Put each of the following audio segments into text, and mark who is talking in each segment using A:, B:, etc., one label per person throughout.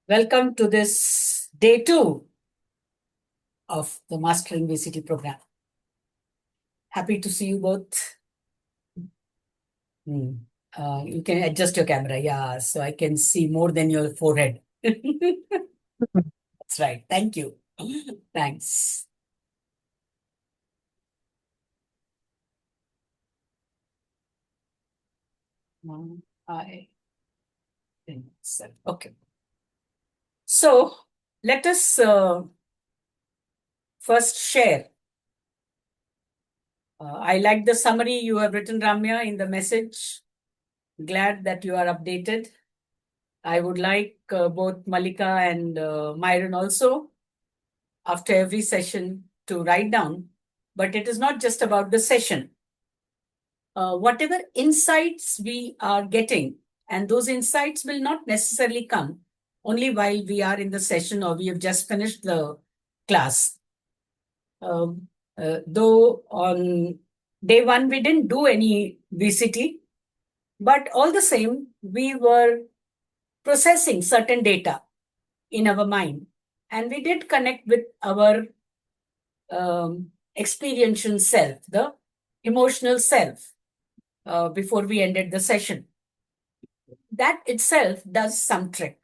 A: Welcome to this day 2 of the Master MVCT program. Happy to see you both. You can adjust your camera, yeah, so I can see more than your forehead. That's right. Thank you. Thanks. I think so. Okay. So let us first share. I like the summary you have written, Ramya, in the message. Glad that you are updated. I would like both Malika and Myron also, after every session, to write down. But it is not just about the session. Whatever insights we are getting, and those insights will not necessarily come only while we are in the session or we have just finished the class. Though on day 1 we didn't do any VCT, but all the same, we were processing certain data in our mind. And we did connect with our experiential self, the emotional self, before we ended the session. That itself does some trick.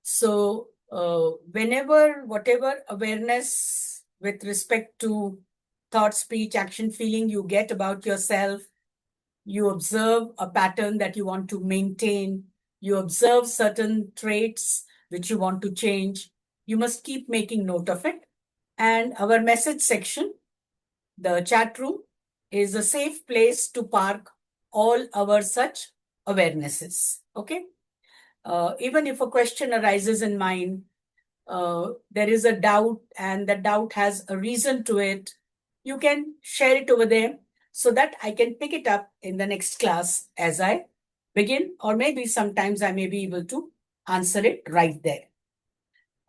A: So, whatever awareness with respect to thought, speech, action, feeling you get about yourself, you observe a pattern that you want to maintain, you observe certain traits which you want to change, you must keep making note of it. And our message section, the chat room, is a safe place to park all our such awarenesses. Okay? Even if a question arises in mind, there is a doubt and the doubt has a reason to it, you can share it over there so that I can pick it up in the next class as I begin, or maybe sometimes I may be able to answer it right there.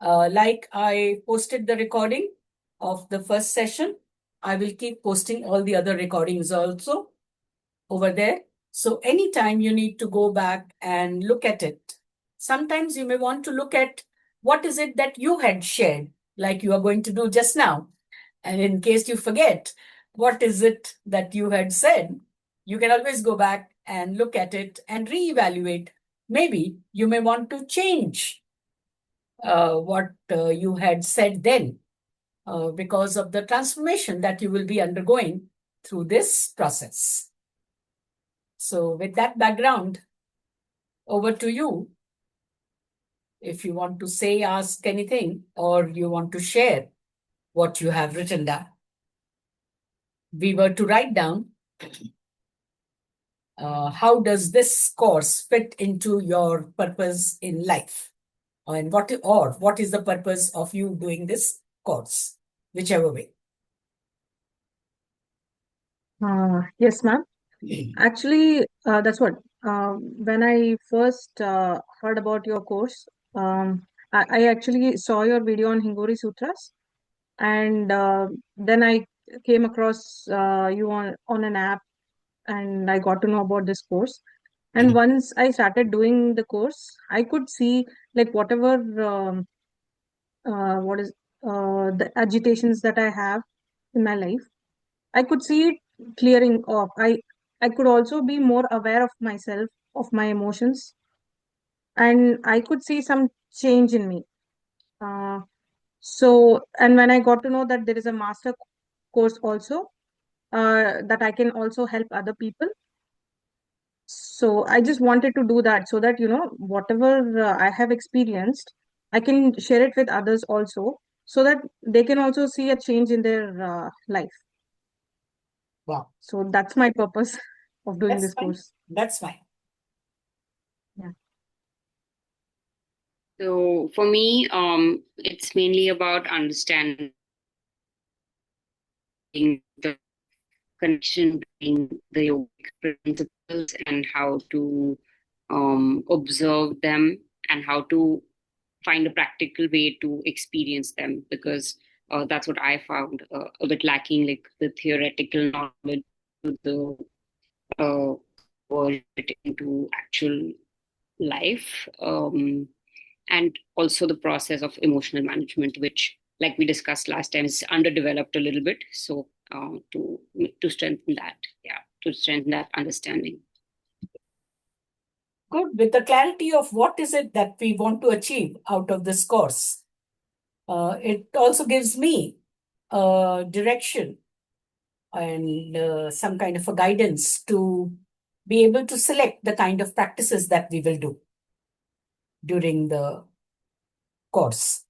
A: Like I posted the recording of the first session, I will keep posting all the other recordings also over there. So anytime you need to go back and look at it, sometimes you may want to look at what is it that you had shared, like you are going to do just now. And in case you forget, what is it that you had said? You can always go back and look at it and reevaluate. Maybe you may want to change what you had said then because of the transformation that you will be undergoing through this process. So with that background, over to you. If you want to say, ask anything, or you want to share what you have written down. We were to write down how does this course fit into your purpose in life? And what is the purpose of you doing this course, whichever way.
B: Yes, ma'am. Actually, that's what. When I first heard about your course, I actually saw your video on Hingori Sutras, and then I came across you on an app, and I got to know about this course. And once I started doing the course, I could see like whatever what is the agitations that I have in my life. I could see it clearing off. I could also be more aware of myself, of my emotions, and I could see some change in me. Uh, and when I got to know that there is a master course also, that I can also help other people. So I just wanted to do that so that, whatever I have experienced, I can share it with others also so that they can also see a change in their life.
A: Wow.
B: So that's my purpose of doing
A: That's
B: this
A: fine.
B: course.
A: That's fine.
B: Yeah.
C: So for me, it's mainly about understanding the connection between the yogic principles and how to observe them and how to find a practical way to experience them, because that's what I found a bit lacking, like the theoretical knowledge, the convert it into actual life. And also the process of emotional management, which, like we discussed last time, is underdeveloped a little bit. So to strengthen that, to strengthen that understanding.
A: Good. With the clarity of what is it that we want to achieve out of this course, it also gives me direction and some kind of a guidance to be able to select the kind of practices that we will do during the course.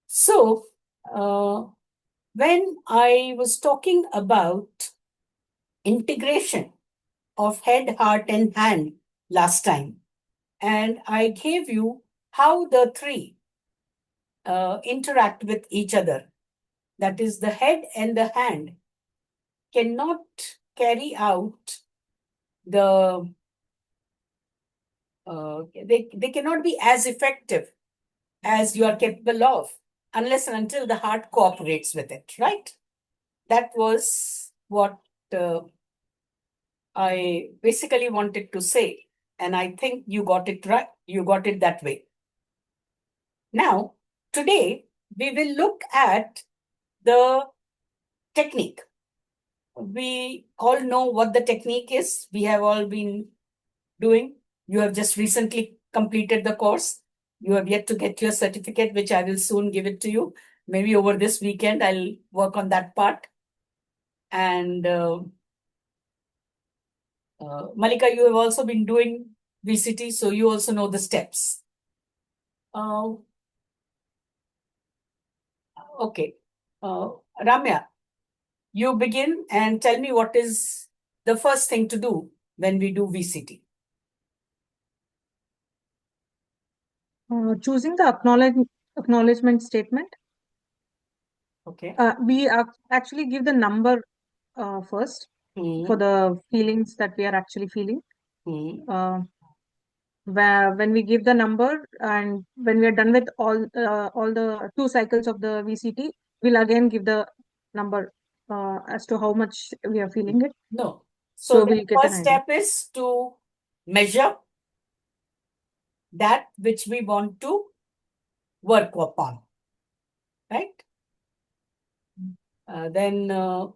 A: So, when I was talking about integration of head, heart, and hand last time, and I gave you how the three interact with each other. That is, the head and the hand cannot carry out the they cannot be as effective as you are capable of unless and until the heart cooperates with it, right? That was what I basically wanted to say, and I think you got it right. You got it that way. Now, today we will look at the technique. We all know what the technique is. We have all been doing. You have just recently completed the course. You have yet to get your certificate, which I will soon give it to you. Maybe over this weekend, I'll work on that part. And Malika, you have also been doing VCT, so you also know the steps. Okay. Ramya, you begin and tell me what is the first thing to do when we do VCT.
B: Choosing the acknowledgement statement.
A: Okay.
B: We actually give the number first for the feelings that we are actually feeling. When we give the number and when we are done with all the 2 cycles of the VCT, we'll again give the number as to how much we are feeling it.
A: No.
B: So
A: So the
B: we'll get an
A: first
B: idea.
A: step is to measure that which we want to work upon, right? Then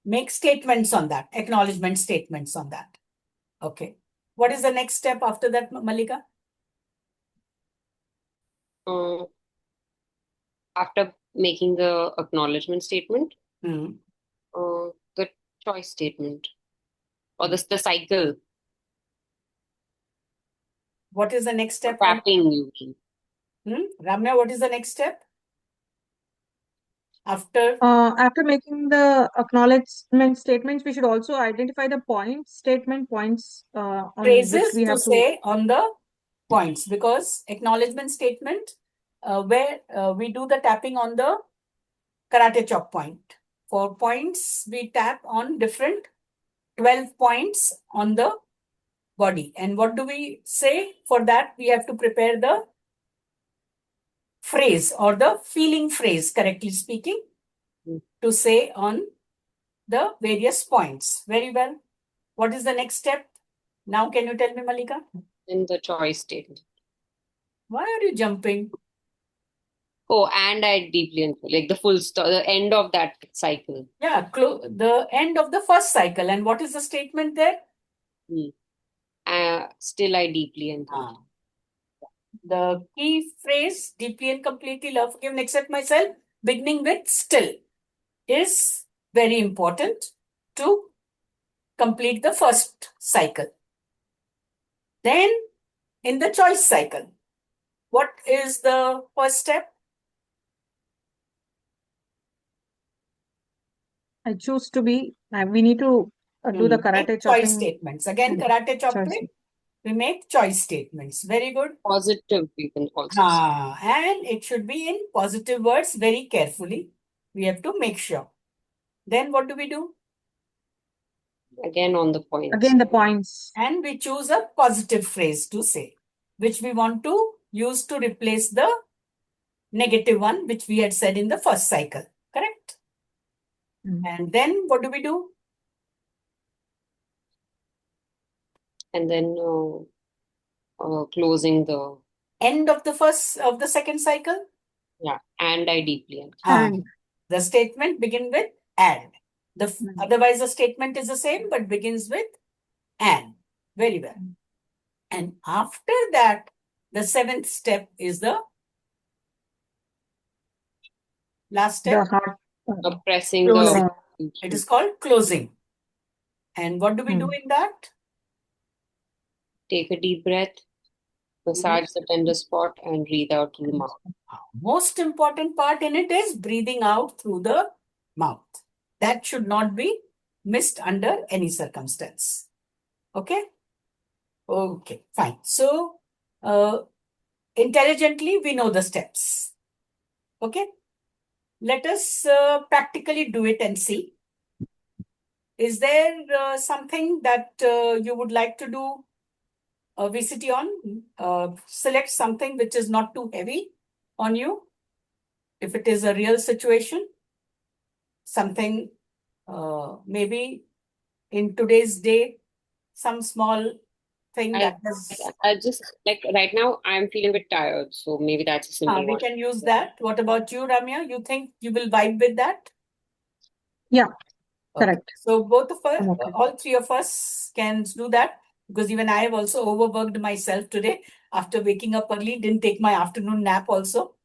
A: make statements on that, acknowledgement statements on that. Okay. What is the next step after that, Malika?
C: After making the acknowledgement statement,
A: Hmm.
C: the choice statement or the cycle.
A: What is the next step?
C: Tapping, you mean?
A: Ramya, what is the next step? After
B: making the acknowledgement statements, we should also identify the points on which
A: phrases
B: we
A: to
B: have
A: say on the points, because acknowledgement statement where we do the tapping on the karate chop point. For points, we tap on different 12 points on the body. And what do we say? For that, we have to prepare the phrase or the feeling phrase, correctly speaking, to say on the various points. Very well. What is the next step? Now, can you tell me, Malika?
C: In the choice statement.
A: Why are you jumping?
C: Oh, and I deeply like the the end of that cycle.
A: Yeah, the end of the first cycle. And what is the statement there?
C: Still, I deeply and
A: The key phrase, deeply and completely love, forgive, and accept myself, beginning with still, is very important to complete the first cycle. Then, in the choice cycle, what is the first step?
B: I choose to be. We need to do the karate
A: Make
B: chopping.
A: choice statements. Again, karate chopping. We make choice statements. Very good.
C: Positive, we can also say.
A: And it should be in positive words very carefully. We have to make sure. Then what do we do?
C: Again on the points.
B: Again the points.
A: And we choose a positive phrase to say, which we want to use to replace the negative one, which we had said in the first cycle. Correct? And then what do we do?
C: And then closing the
A: End of the second cycle.
C: and I deeply understand.
B: And
A: The statement begin with and.
B: Mm.
A: Otherwise the statement is the same but begins with and. Very well. And after that, the seventh step is the last
B: the
A: step.
B: heart
C: Pressing
A: Closing.
C: the
A: It is called closing. And what do we do in that?
C: take a deep breath, massage the tender spot, and breathe out through the mouth.
A: Most important part in it is breathing out through the mouth. That should not be missed under any circumstance. Okay? Okay, fine. So, intelligently, we know the steps. Okay? Let us practically do it and see. Is there something that you would like to do VCT on? Select something which is not too heavy on you. If it is a real situation, something maybe in today's day, some small thing that is.
C: I just like right now I'm feeling a bit tired, so maybe that's a simple
A: We
C: one.
A: can use that. What about you, Ramya? You think you will vibe with that?
B: Yeah,
A: Okay.
B: correct.
A: So both of us,
B: Okay.
A: all three of us can do that because even I have also overworked myself today after waking up early, didn't take my afternoon nap also.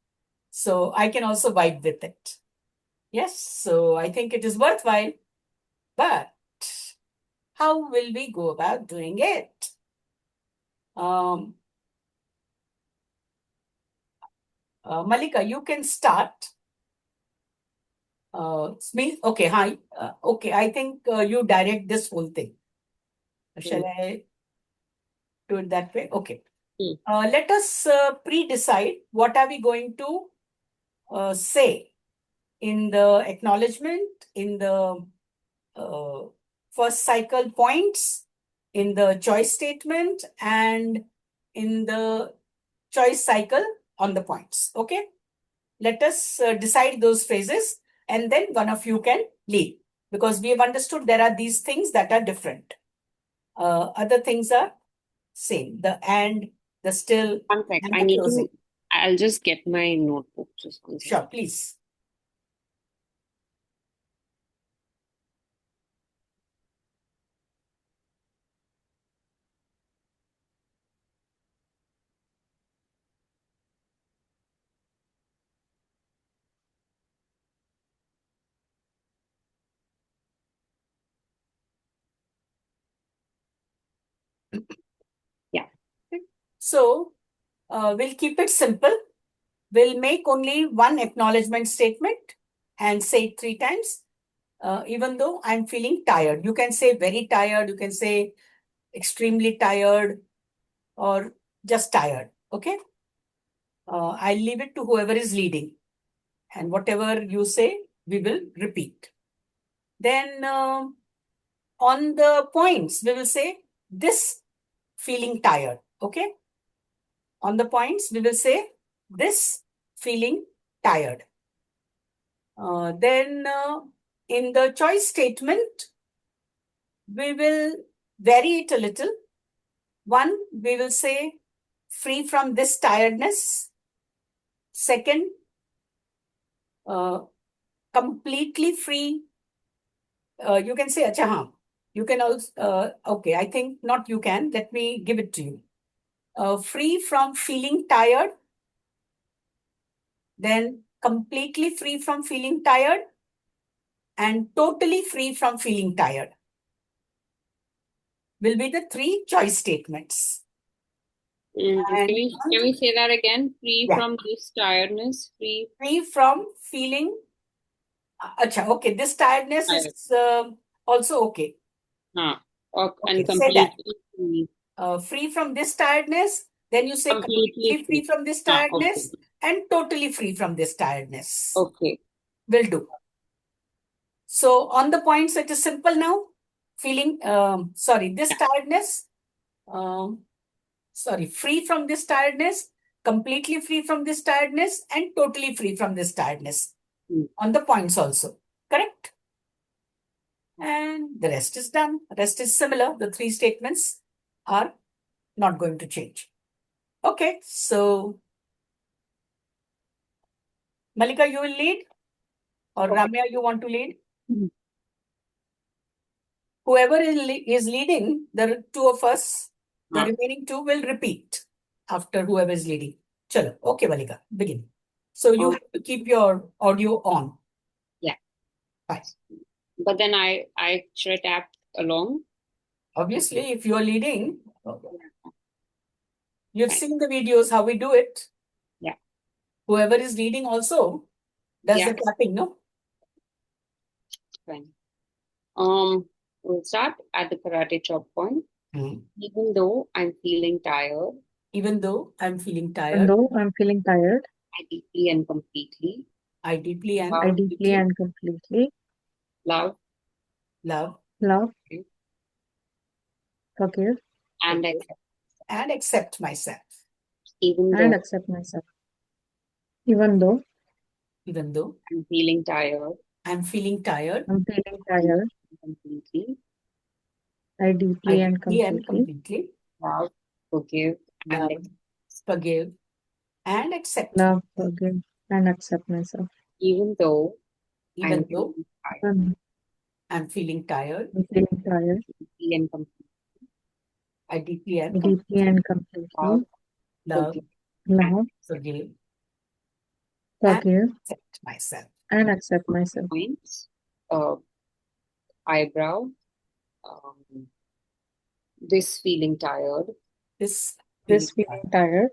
A: So I can also vibe with it. Yes, so I think it is worthwhile. But how will we go about doing it? Malika, you can start. Okay, hi. Okay, I think you direct this whole thing. Shall I do it that way? Okay. Let us pre-decide what are we going to say in the acknowledgement, in the first cycle points, in the choice statement, and in the choice cycle on the points. Okay? Let us decide those phrases and then one of you can lead because we have understood there are these things that are different. Other things are same. The and, the still,
C: One sec.
A: and the closing.
C: I'll just get my notebook. Just one sec.
A: Sure, please.
C: Yeah.
A: So we'll keep it simple. We'll make only one acknowledgement statement and say it 3 times. Even though I'm feeling tired, you can say very tired, you can say extremely tired, or just tired. Okay. I'll leave it to whoever is leading. And whatever you say, we will repeat. Then on the points, we will say this feeling tired. Okay. On the points, we will say this feeling tired. Then in the choice statement, we will vary it a little. One, we will say free from this tiredness. Second, completely free. You can say, acha, haan. You can also, okay, I think not you can. Let me give it to you. Free from feeling tired. Then completely free from feeling tired. And totally free from feeling tired. Will be the 3 choice statements.
C: Can we say that again? Free from this tiredness, free
A: from feeling. Acha, okay. This tiredness is also okay.
C: Okay,
A: and
C: completely
A: free. Free from this tiredness. Then you say completely free from this tiredness and totally free from this tiredness.
C: Okay.
A: Will do. So on the points, it is simple now. Feeling, this tiredness. Free from this tiredness, completely free from this tiredness, and totally free from this tiredness. On the points also. Correct? And the rest is done. The rest is similar, the 3 statements. are not going to change. Okay, so Malika, you will lead, or
C: Okay.
A: Ramya, you want to lead?
C: Mhm.
A: Whoever is leading, the two of us, the
C: Huh.
A: remaining two will repeat after whoever is leading. Chalo, okay, Malika, begin. So you
C: Oh,
A: have to keep your audio on.
C: yeah.
A: Fine.
C: But then I should tap along.
A: Obviously, if you are leading,
C: Yeah.
A: you've
C: Fine.
A: seen the videos how we do it.
C: Yeah.
A: Whoever is leading also does
C: Yeah.
A: the clapping, no?
C: Fine. We'll start at the karate chop point.
A: Hmm.
C: Even though I'm feeling tired,
A: Even though I'm feeling
B: And
A: tired,
B: though I'm feeling tired,
C: I deeply and completely
A: I deeply and
B: I
C: love,
B: deeply
A: completely
B: and completely
C: love,
A: love,
B: love, forgive,
C: and
A: forgive,
C: accept.
A: and accept myself.
C: Even
B: and
C: though
B: accept myself. Even though
A: Even though
C: I'm feeling tired,
A: I'm feeling tired,
B: I'm feeling
C: I
B: tired,
C: completely
B: I
A: I
B: deeply and
A: deeply and
B: completely
A: completely
C: love, forgive, and
A: love,
C: accept.
A: forgive, and accept.
B: love, forgive, and accept myself.
C: Even though
A: Even
C: I'm
A: though
C: feeling tired,
B: I'm
A: I'm feeling tired,
B: feeling tired,
C: deeply and completely
A: I deeply and
B: deeply
A: completely
B: and
C: love,
B: completely
A: love,
C: forgive, and
B: love,
A: forgive, and
B: forgive,
A: accept myself.
B: and accept myself.
C: points, uh, eyebrow, um, this feeling tired,
A: This
B: This
A: feeling
B: feeling
A: tired,
B: tired,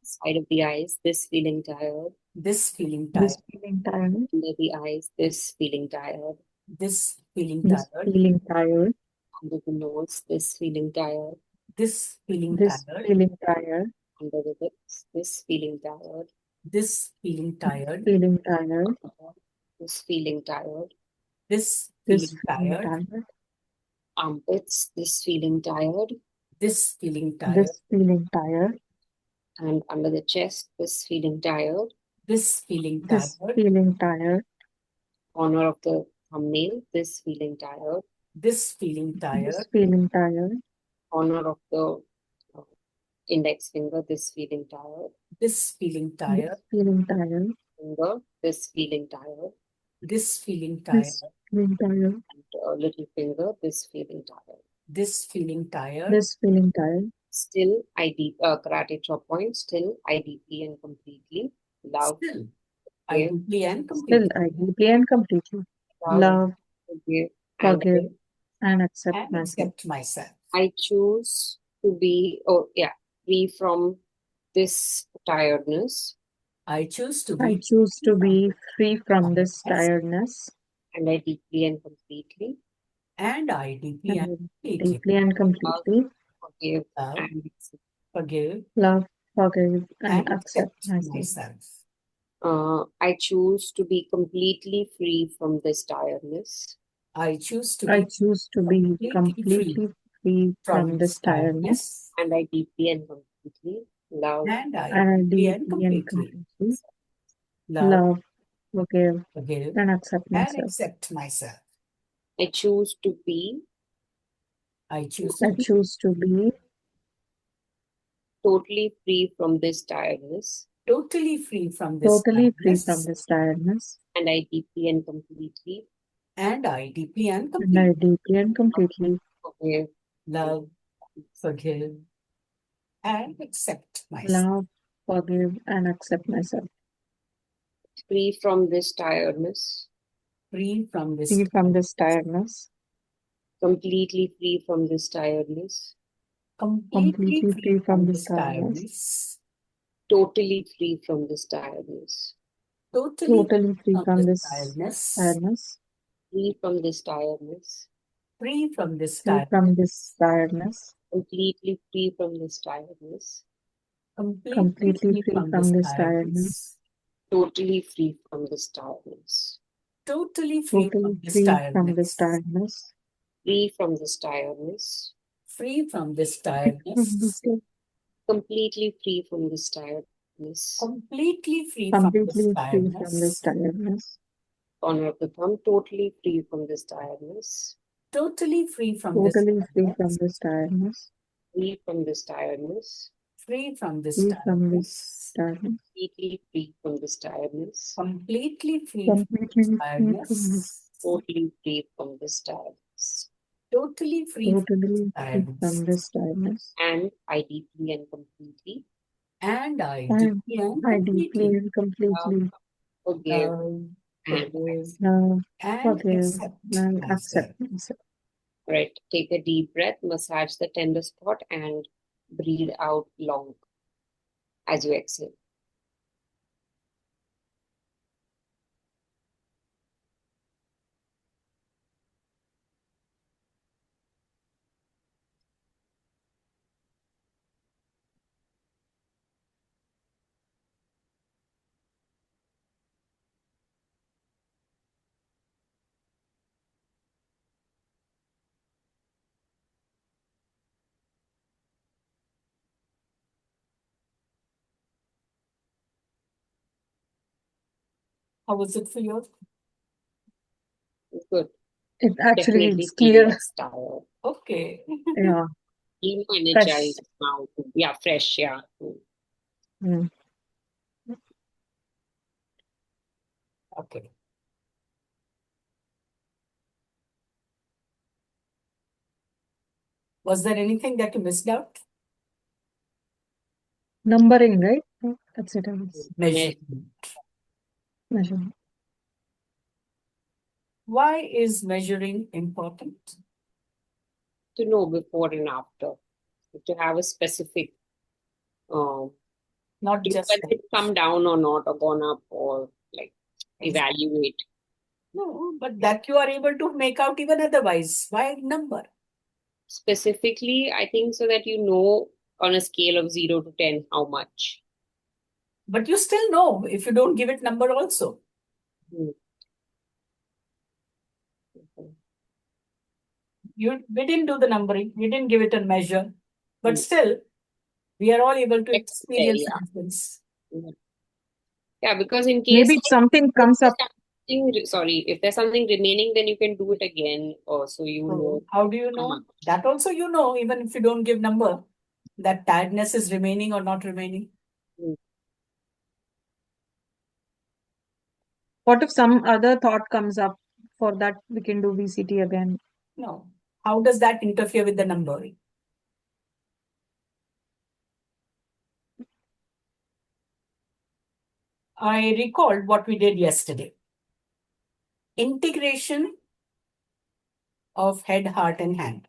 C: side of the eyes, this feeling tired,
A: this feeling
B: this
A: tired,
B: feeling tired,
C: under the eyes, this feeling tired,
A: this feeling
B: this
A: tired,
B: feeling tired,
C: under the nose, this feeling tired,
A: this feeling
B: this
A: tired,
B: feeling tired,
C: under the lips, this feeling tired,
A: this feeling
B: this
A: tired,
B: feeling tired,
C: this feeling tired,
A: this
B: this
A: feeling
B: feeling
A: tired,
B: tired,
C: armpits, this feeling tired,
A: this feeling tired,
B: this feeling tired,
C: and under the chest, this feeling tired,
A: this feeling
B: this
A: tired,
B: feeling tired,
C: corner of the thumbnail, this feeling tired,
A: this feeling
B: this
A: tired,
B: feeling tired,
C: corner of the uh, index finger, this feeling tired,
A: this feeling
B: this
A: tired,
B: feeling tired,
C: finger, this feeling tired,
A: this feeling tired,
B: this feeling tired,
C: and little finger, this feeling tired.
A: this feeling tired.
B: this feeling tired.
C: Still, karate chop point, still, I deeply and completely love,
A: Still, I
C: forgive,
A: deeply and
B: Still,
A: completely
B: I deeply and completely
C: love,
B: love,
C: forgive, and
B: forgive,
A: forgive
B: and accept
A: and
B: myself.
A: accept myself.
C: I choose to be, free from this tiredness,
A: I choose to
B: I
A: be
B: choose to
A: free
B: be free from this
A: from tiredness,
B: tiredness,
C: and I deeply and completely
A: and I deeply and
B: and
A: completely
B: deeply and
C: love,
B: completely
C: forgive,
A: love,
C: and accept.
A: forgive,
B: love, forgive, and
A: and
B: accept
A: accept
B: myself.
A: myself.
C: I choose to be completely free from this tiredness,
A: I choose to
B: I
A: be
B: choose to be
A: completely free
B: completely free
A: from
B: from
A: this
B: this tiredness,
A: tiredness,
C: and I deeply and completely love,
A: and I
B: and I
A: deeply and
B: deeply and
A: completely
B: completely
A: love,
B: love, forgive,
A: forgive,
B: and accept
A: and
B: myself.
A: accept myself.
C: I choose to be
A: I choose
B: I
A: to be
B: choose to be
C: totally free from this tiredness,
A: totally free from this
B: totally free from
A: tiredness,
B: this tiredness,
C: and I deeply and completely
A: and I deeply and
B: and I
A: completely
B: deeply and completely
C: forgive,
A: love, forgive, and accept myself.
B: love, forgive, and accept myself.
C: free from this tiredness,
A: Free from this
B: Free from this tiredness,
C: completely free from this tiredness,
A: completely
B: completely
A: free
B: free
A: from
B: from this
A: this
B: tiredness,
A: tiredness,
C: totally free from this tiredness,
A: totally
B: totally free
A: from
B: from
A: this
B: this
A: tiredness,
B: tiredness,
C: free from this tiredness,
A: free from this
B: free from this
A: tiredness,
B: tiredness,
C: completely free from this tiredness,
A: completely
B: completely
A: free
B: free
A: from
B: from
A: this
B: this tiredness,
A: tiredness,
C: totally free from this tiredness,
A: totally free from
B: totally
A: this
B: free from this
A: tiredness,
B: tiredness,
C: free from this tiredness,
A: free from this
B: from this
A: tiredness,
C: completely free from this tiredness,
A: completely free from this
B: completely free from this
A: tiredness,
B: tiredness,
C: corner of the thumb, totally free from this tiredness,
A: totally free from this
B: totally free from
A: tiredness,
B: this tiredness,
C: Free from this tiredness.
A: Free from this
B: Free from this
A: tiredness.
B: tiredness.
C: Completely free from this tiredness.
A: Completely free from
B: Completely
A: this
B: free from this.
A: tiredness.
C: Totally free from this tiredness.
A: Totally free from
B: Totally free
A: tiredness.
B: from this tiredness.
C: And I deeply and completely
A: And I
B: And
A: deeply and
B: I deeply
A: completely
B: and completely
C: forgive
A: love,
C: and
A: forgive,
B: love,
A: and
B: forgive,
A: accept
B: and
A: myself.
B: accept myself.
C: right. Take a deep breath, massage the tender spot, and breathe out long as you exhale.
A: How was it for you?
C: Good.
B: It actually
C: Definitely
B: is
C: feel
B: clear.
C: less tired.
A: Okay.
B: Yeah,
C: Feel
B: fresh.
C: energized now. Yeah, fresh. Yeah.
B: Mm.
A: Okay. Was there anything that you missed out?
B: Numbering, right? That's it. I was
A: Measurement.
B: measuring.
A: Why is measuring important?
C: To know before and after. To have a specific,
A: Not
C: to know
A: just
C: whether
A: that.
C: it's come down or not, or gone up, or like evaluate.
A: No, but that you are able to make out even otherwise. Why number?
C: Specifically, I think so that you know on a scale of 0 to 10 how much.
A: But you still know if you don't give it number also.
C: Hmm.
A: We didn't do the numbering, we didn't give it a measure, but
C: Hmm.
A: still, we are all able to
C: Let's say,
A: experience the
C: yeah.
A: difference.
C: Yeah, because in case
B: Maybe if something
C: if
B: comes up,
C: if there's something remaining, then you can do it again, or so you
A: So
C: know
A: how do you
C: how
A: know?
C: much.
A: That also you know, even if you don't give number, that tiredness is remaining or not remaining.
C: Hmm.
B: what if some other thought comes up? For that, we can do VCT again.
A: No. How does that interfere with the numbering? I recalled what we did yesterday. Integration of head, heart, and hand.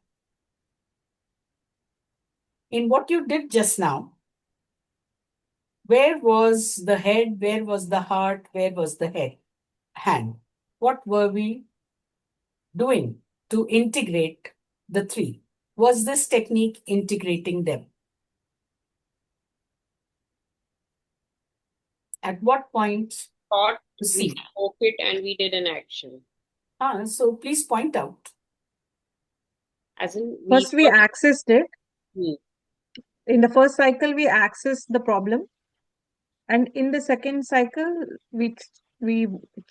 A: In what you did just now, where was the head? Where was the heart? Where was the head? Hand. What were we doing to integrate the three? Was this technique integrating them? At what point
C: Thought,
A: to
C: we
A: see?
C: spoke it, and we did an action.
A: So please point out.
C: As in,
B: First, we accessed it.
C: Hmm.
B: In the first cycle, we accessed the problem, and in the second cycle, we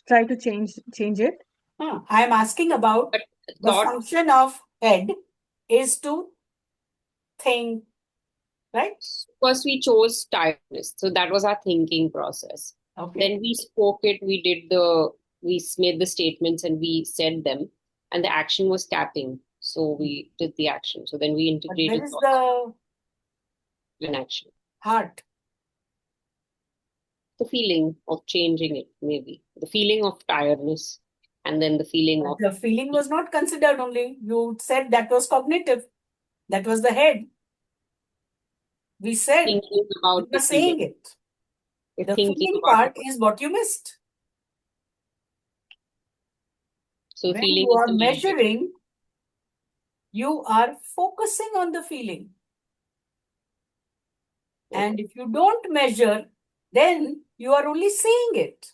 B: try to change it.
A: I am asking about
C: But
A: the
C: thought,
A: function of head is to think, right?
C: first we chose tiredness. So that was our thinking process.
A: Okay.
C: Then we spoke it, we made the statements and we said them. And the action was tapping. So we did the action. So then we
A: But where
C: integrated
A: is
C: thought
A: the
C: and action.
A: heart?
C: The feeling of changing it, maybe. The feeling of tiredness. And then the feeling of
A: The feeling was not considered only. You said that was cognitive. That was the head. We said
C: thinking
A: you
C: about
A: were
C: the feeling.
A: saying it.
C: You're
A: The
C: thinking
A: feeling
C: about
A: part
C: it.
A: is what you missed.
C: So
A: When
C: feeling
A: you
C: is
A: are
C: the measure.
A: measuring, you are focusing on the feeling. And if you don't measure, then you are only seeing it.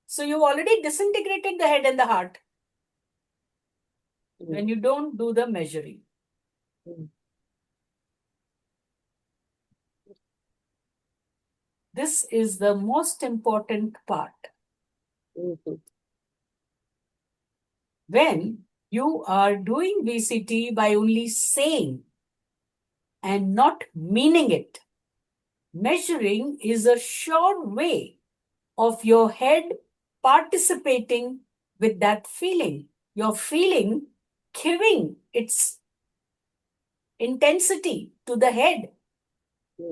A: So you've already disintegrated the head and the heart
C: Mm.
A: when you don't do the measuring.
C: Mm.
A: This is the most important part.
C: Mhm.
A: When you are doing VCT by only saying, and not meaning it. Measuring is a sure way of your head participating with that feeling. Your feeling giving its intensity to the head.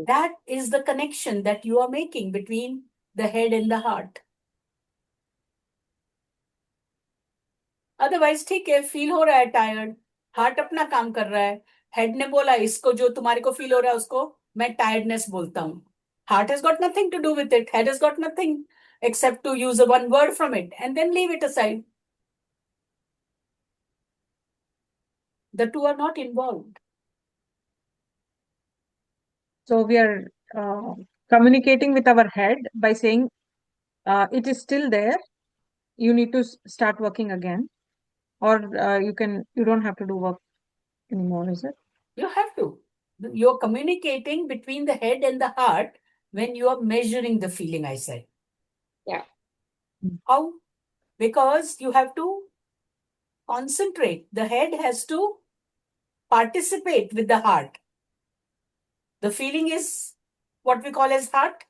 A: That is the connection that you are making between the head and the heart. Otherwise ठीक है, feel हो रहा है tired, heart अपना काम कर रहा है, हेड ने बोला इसको जो तुम्हारे को फील हो रहा है उसको मैं टायर्डनेस बोलता हूँ. Heart has got nothing to do with it. Head has got nothing except to use a one word from it and then leave it aside. The two are not involved.
B: So we are communicating with our head by saying it is still there. You need to start working again, or you don't have to do work anymore, is it?
A: You have to. You're communicating between the head and the heart when you are measuring the feeling, I said.
C: Yeah.
A: How? Because you have to concentrate. The head has to participate with the heart. The feeling is what we call as heart.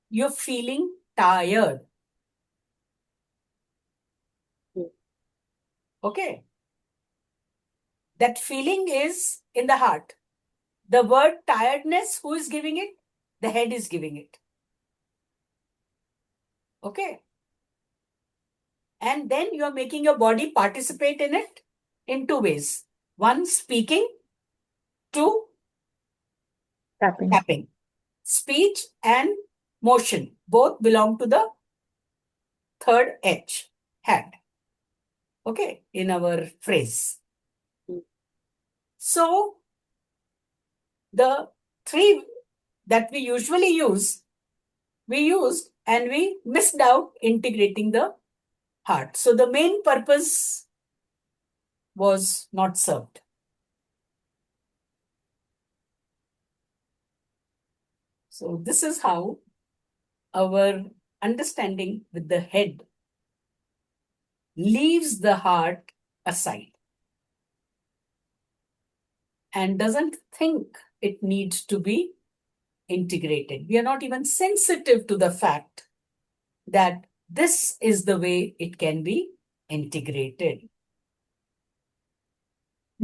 A: You're feeling tired. Okay. That feeling is in the heart. The word tiredness, who is giving it? The head is giving it. Okay. And then you are making your body participate in it in two ways. One, speaking. Two, tapping. Speech and motion both belong to the third H, hand. Okay, in our phrase. So, the three that we usually use, we used and we missed out integrating the heart. So, the main purpose was not served. So, this is how our understanding with the head leaves the heart aside and doesn't think it needs to be integrated. We are not even sensitive to the fact that this is the way it can be integrated.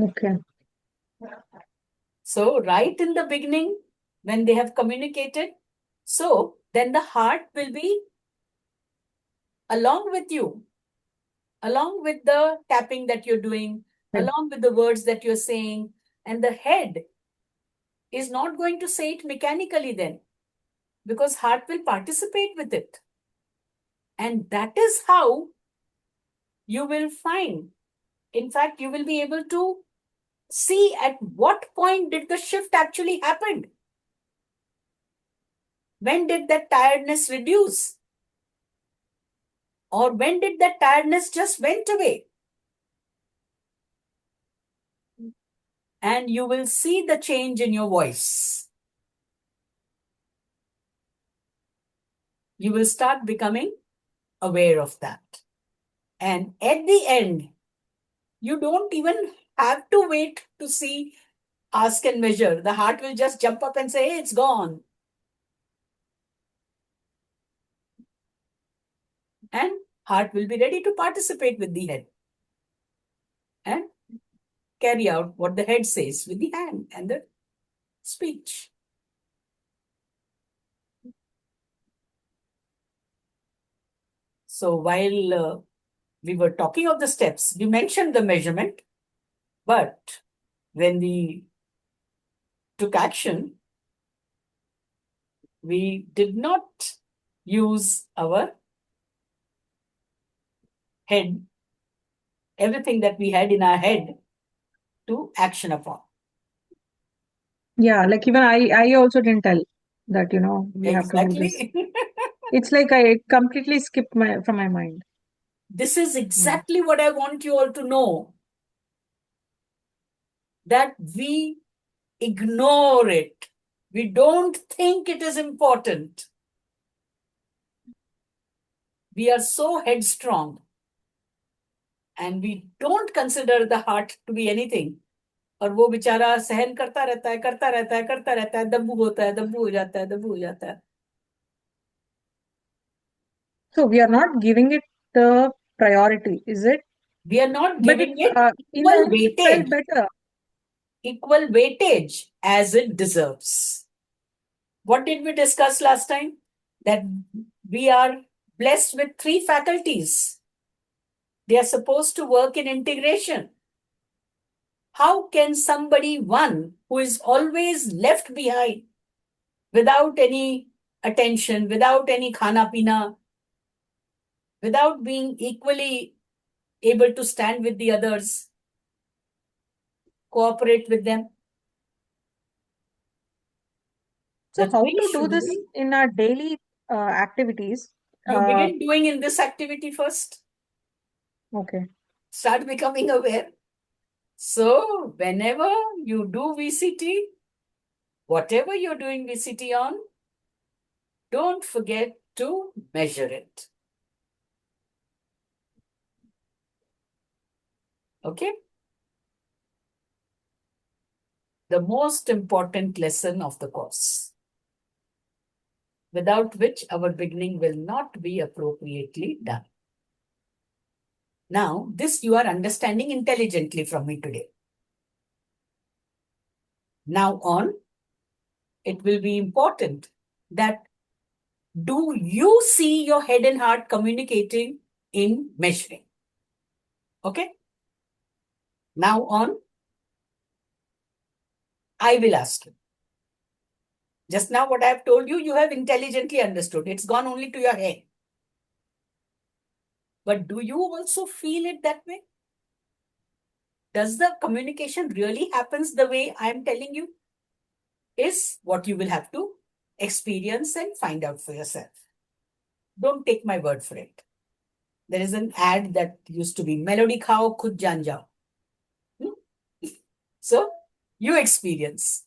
B: Okay.
A: So, right in the beginning, when they have communicated, so then the heart will be along with you, along with the tapping that you're doing, along with the words that you're saying, and the head is not going to say it mechanically then, because heart will participate with it. And that is how you will find, in fact, you will be able to see at what point did the shift actually happen. When did that tiredness reduce? Or when did that tiredness just went away? And you will see the change in your voice. You will start becoming aware of that. And at the end, you don't even have to wait to see, ask and measure. The heart will just jump up and say, hey, it's gone. And heart will be ready to participate with the head and carry out what the head says with the hand and the speech. So while we were talking of the steps, we mentioned the measurement, but when we took action, we did not use our head, everything that we had in our head to action upon.
B: Yeah, like even I also didn't tell that, we have to do this.
A: Exactly.
B: It's like I completely skipped from my mind.
A: This is exactly what I want you all to know. That we ignore it. We don't think it is important. We are so headstrong and we don't consider the heart to be anything. और वो बेचारा सहन करता रहता है, करता रहता है, करता रहता है, दब्बू होता है, दब्बू हो जाता है, दब्बू हो जाता है.
B: So we are not giving it the priority, is it?
A: We are not
B: But it
A: giving it
B: in the
A: equal
B: end it felt
A: weightage,
B: better.
A: equal weightage as it deserves. What did we discuss last time? That we are blessed with three faculties. They are supposed to work in integration. How can somebody, one who is always left behind without any attention, without any khana pina, without being equally able to stand with the others, cooperate with them?
B: So
A: The
B: how
A: three
B: to do
A: should
B: this
A: be.
B: in our daily activities?
A: You begin doing in this activity first.
B: Okay.
A: Start becoming aware. So, whenever you do VCT, whatever you're doing VCT on, don't forget to measure it. Okay? The most important lesson of the course, without which our beginning will not be appropriately done. Now, this you are understanding intelligently from me today. Now on, it will be important that do you see your head and heart communicating in measuring? Okay? Now on, I will ask you. Just now, what I have told you, you have intelligently understood. It's gone only to your head. But do you also feel it that way? Does the communication really happens the way I am telling you? Is what you will have to experience and find out for yourself. Don't take my word for it. There is an ad that used to be melody khao khud jaan jao. So you experience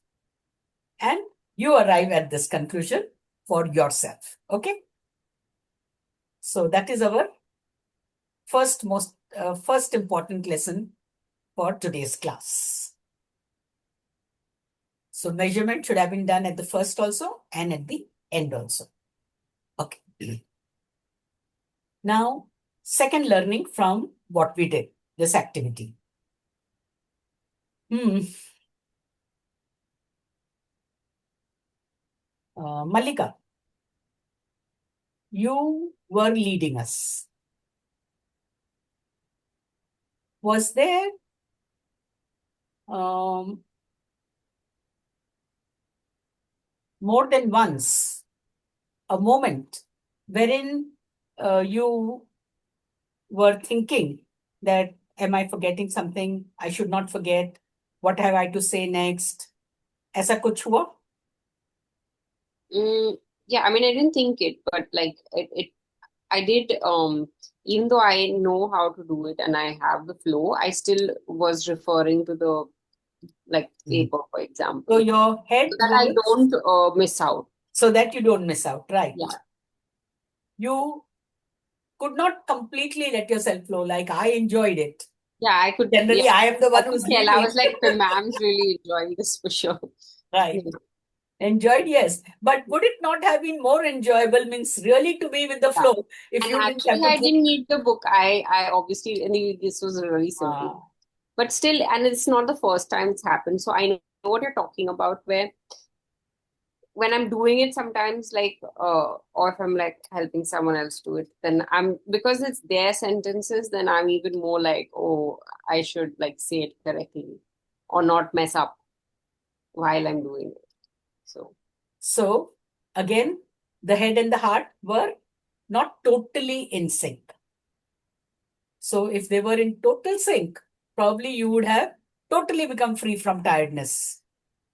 A: and you arrive at this conclusion for yourself. Okay. So that is our first important lesson for today's class. So measurement should have been done at the first also and at the end also. Okay. Now, second learning from what we did, this activity. Malika, you were leading us. Was there more than once a moment wherein you were thinking that, am I forgetting something? I should not forget. What have I to say next? ऐसा कुछ हुआ?
C: Yeah, I mean, I didn't think it, but like I did, even though I know how to do it and I have the flow, I still was referring to the like paper, for example,
A: So your head
C: so that I don't miss out.
A: So that you don't miss out, right?
C: Yeah.
A: You could not completely let yourself flow. Like I enjoyed it.
C: Yeah, I could.
A: Generally,
C: Yeah,
A: I am the
C: I
A: one
C: could
A: who's
C: tell. I
A: leading.
C: was like, the ma'am's really enjoying this for sure.
A: Right.
C: Yeah.
A: Enjoyed, yes. But would it not have been more enjoyable, means really to be with the
C: Yeah.
A: flow, if
C: And
A: you didn't have
C: actually,
A: to
C: I
A: think?
C: didn't need the book. I obviously, this was really simple. But still, and it's not the first time it's happened. So I know what you're talking about, where when I'm doing it sometimes, like, or if I'm like helping someone else do it, then because it's their sentences, then I'm even more like, oh, I should like say it correctly or not mess up while I'm doing it.
A: So again, the head and the heart were not totally in sync. So if they were in total sync, probably you would have totally become free from tiredness.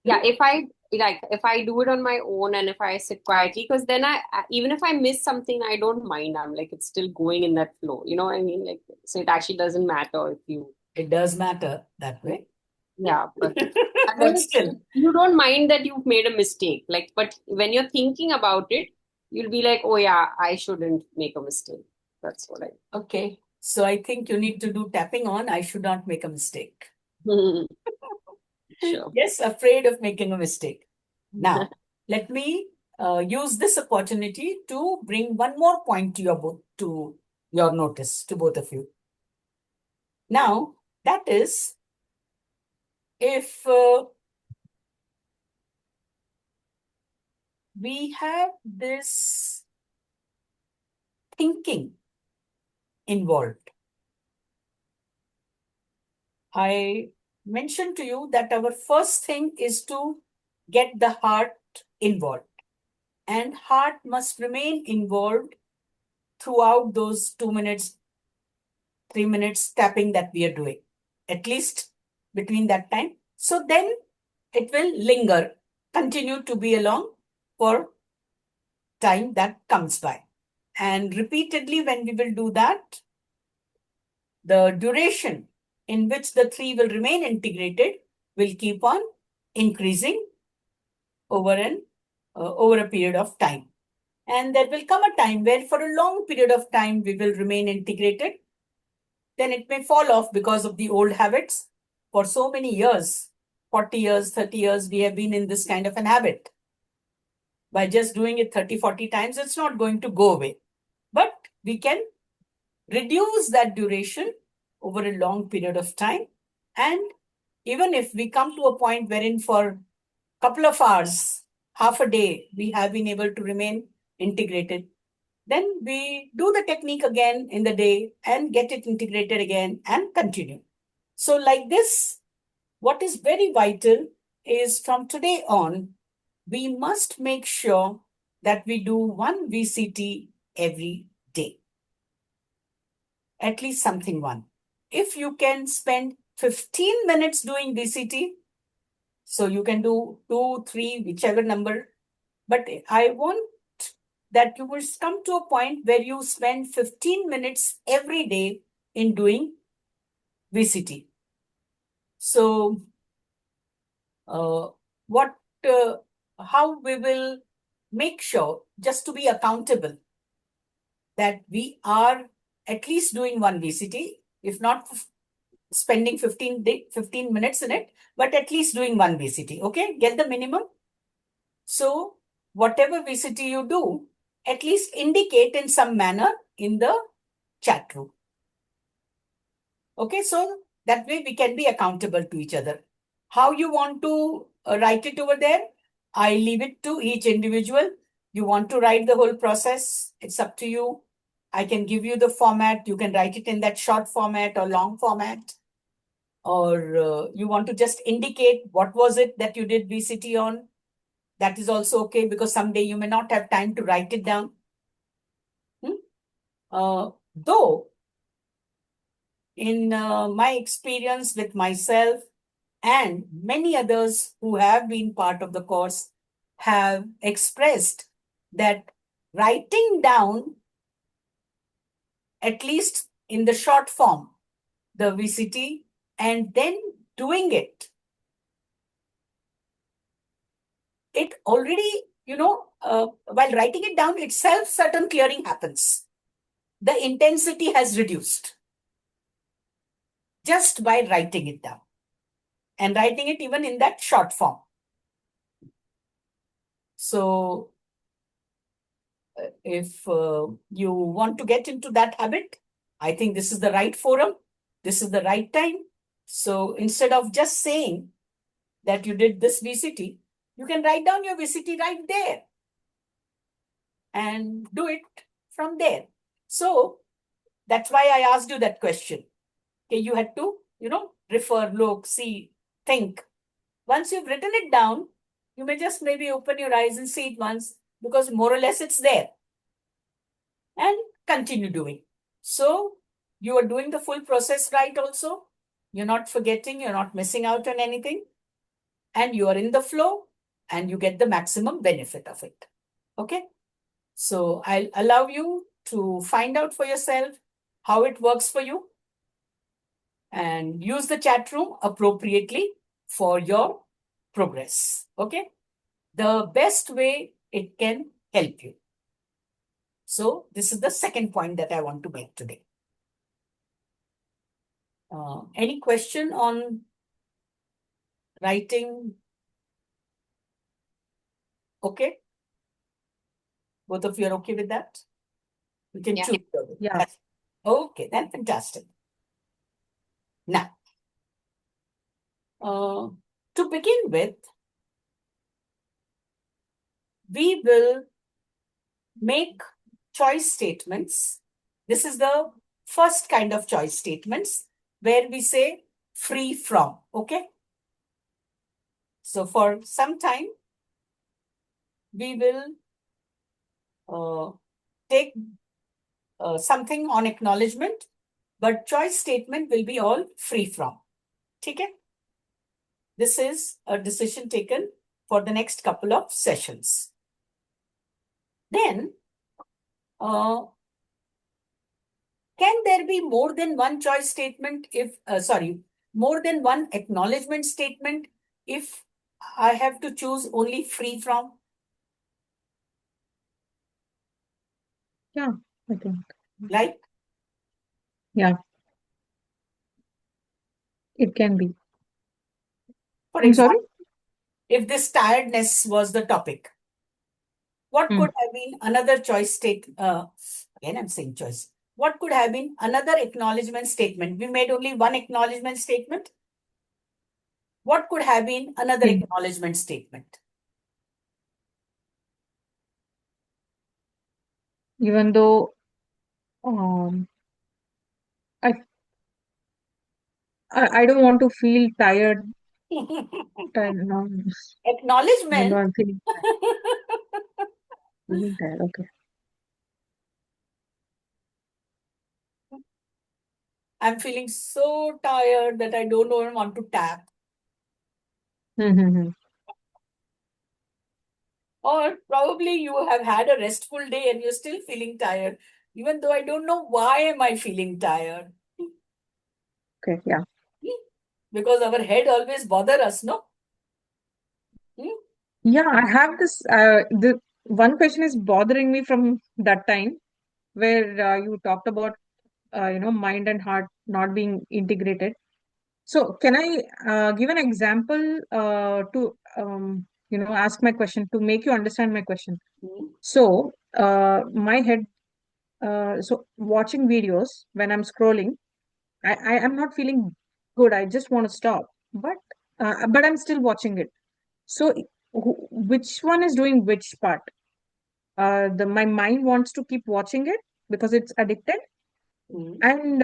C: Yeah, if I do it on my own and if I sit quietly, because then even if I miss something, I don't mind. I'm like, it's still going in that flow. You know what I mean? Like, so it actually doesn't matter if you.
A: It does matter that way.
C: Yeah, but
A: But still,
C: you don't mind that you've made a mistake. Like, but when you're thinking about it, you'll be like, oh yeah, I shouldn't make a mistake. That's what I.
A: okay. So I think you need to do tapping on. I should not make a mistake.
C: Sure.
A: Yes, afraid of making a mistake. Now, let me use this opportunity to bring one more point to your notice, to both of you. Now, that is, if we have this thinking involved. I mentioned to you that our first thing is to get the heart involved, and heart must remain involved throughout those 2 minutes, 3 minutes tapping that we are doing, at least between that time. So then it will linger, continue to be along for time that comes by. And repeatedly, when we will do that, the duration in which the three will remain integrated will keep on increasing over a period of time. And there will come a time where for a long period of time we will remain integrated. Then it may fall off because of the old habits. For so many years, 40 years, 30 years, we have been in this kind of an habit. By just doing it 30, 40 times, it's not going to go away. But we can reduce that duration over a long period of time. And even if we come to a point wherein for a couple of hours, half a day, we have been able to remain integrated, then we do the technique again in the day and get it integrated again and continue. So like this, what is very vital is from today on, we must make sure that we do one VCT every day. At least something one. If you can spend 15 minutes doing VCT, so you can do 2, 3, whichever number, but I want that you will come to a point where you spend 15 minutes every day in doing VCT. So, how we will make sure, just to be accountable, that we are at least doing one VCT, if not spending 15 minutes in it, but at least doing one VCT. Okay, get the minimum. So, whatever VCT you do, at least indicate in some manner in the chat room. Okay, so that way we can be accountable to each other. How you want to write it over there, I leave it to each individual. You want to write the whole process, it's up to you. I can give you the format. You can write it in that short format or long format. Or you want to just indicate what was it that you did VCT on. That is also okay, because someday you may not have time to write it down. Though, in my experience with myself and many others who have been part of the course have expressed that writing down, at least in the short form, the VCT, and then doing it, it already, while writing it down itself, certain clearing happens. The intensity has reduced just by writing it down, and writing it even in that short form. So, if you want to get into that habit, I think this is the right forum. This is the right time. So, instead of just saying that you did this VCT, you can write down your VCT right there and do it from there. So, that's why I asked you that question. Okay, you had to, refer, look, see, think. Once you've written it down, you may just maybe open your eyes and see it once, because more or less it's there. And continue doing. So you are doing the full process right also. You're not forgetting, you're not missing out on anything. And you are in the flow and you get the maximum benefit of it. Okay? So I'll allow you to find out for yourself how it works for you and use the chat room appropriately for your progress. Okay? The best way it can help you. So this is the second point that I want to make today. Any question on Writing. Okay? Both of you are okay with that? We can
C: Yeah.
A: choose.
B: Yeah.
A: Yes. Okay, then fantastic. Now, to begin with, we will make choice statements. This is the first kind of choice statements where we say free from. Okay? So for some time, we will take something on acknowledgement, but choice statement will be all free from. Okay? This is a decision taken for the next couple of sessions. Then, can there be more than one choice statement if, more than one acknowledgement statement if I have to choose only free from?
B: Yeah, I think.
A: Like,
B: Yeah, it can be.
A: for
B: I'm sorry?
A: example, if this tiredness was the topic, what could have been another choice again, I'm saying choice. What could have been another acknowledgement statement? We made only one acknowledgement statement. What could have been another
B: Okay.
A: acknowledgement statement?
B: Even though um, I, I don't want to feel tired, no, even though
A: Acknowledgement.
B: I'm feeling tired. Okay.
A: I'm feeling so tired that I don't even want to tap.
B: Mm-hmm.
A: Or probably you have had a restful day and you're still feeling tired, even though I don't know why am I feeling tired.
B: Okay, yeah.
A: Because our head always bother us, no? Hmm?
B: Yeah, I have this. The one question is bothering me from that time where you talked about, mind and heart not being integrated. So, can I give an example to, ask my question to make you understand my question?
A: Hmm.
B: So, my head, so watching videos when I'm scrolling, I am not feeling good. I just want to stop, but I'm still watching it. So, which one is doing which part? The my mind wants to keep watching it because it's addicted,
A: Hmm.
B: and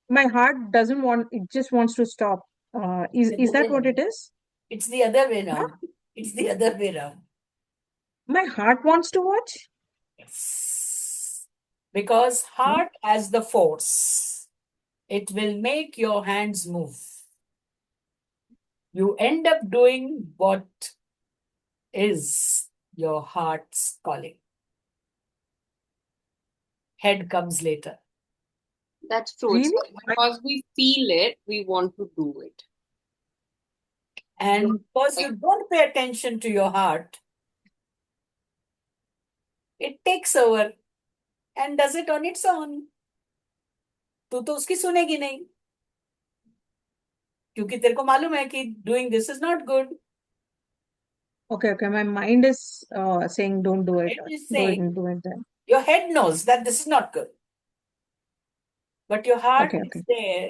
B: my heart doesn't want. It just wants to stop.
A: The
B: Is
A: other
B: that
A: way
B: what it
A: around.
B: is?
A: It's the other way
B: Huh?
A: around. It's the other way around.
B: My heart wants to watch.
A: Yes. Because
B: Huh?
A: heart has the force. It will make your hands move. You end up doing what is your heart's calling. Head comes later.
C: That's true. It's
B: Really?
C: like because we feel it, we want to do it.
A: And because
C: Like,
A: you don't pay attention to your heart, it takes over and does it on its own. तू तो उसकी सुनेगी नहीं क्योंकि तेरे को मालूम है कि doing this is not good.
B: Okay, okay. My mind is saying, "Don't do it.
A: It is
B: Do it,
A: saying
B: do it." Then.
A: your head knows that this is not good, but your heart
B: Okay,
A: is
B: okay.
A: there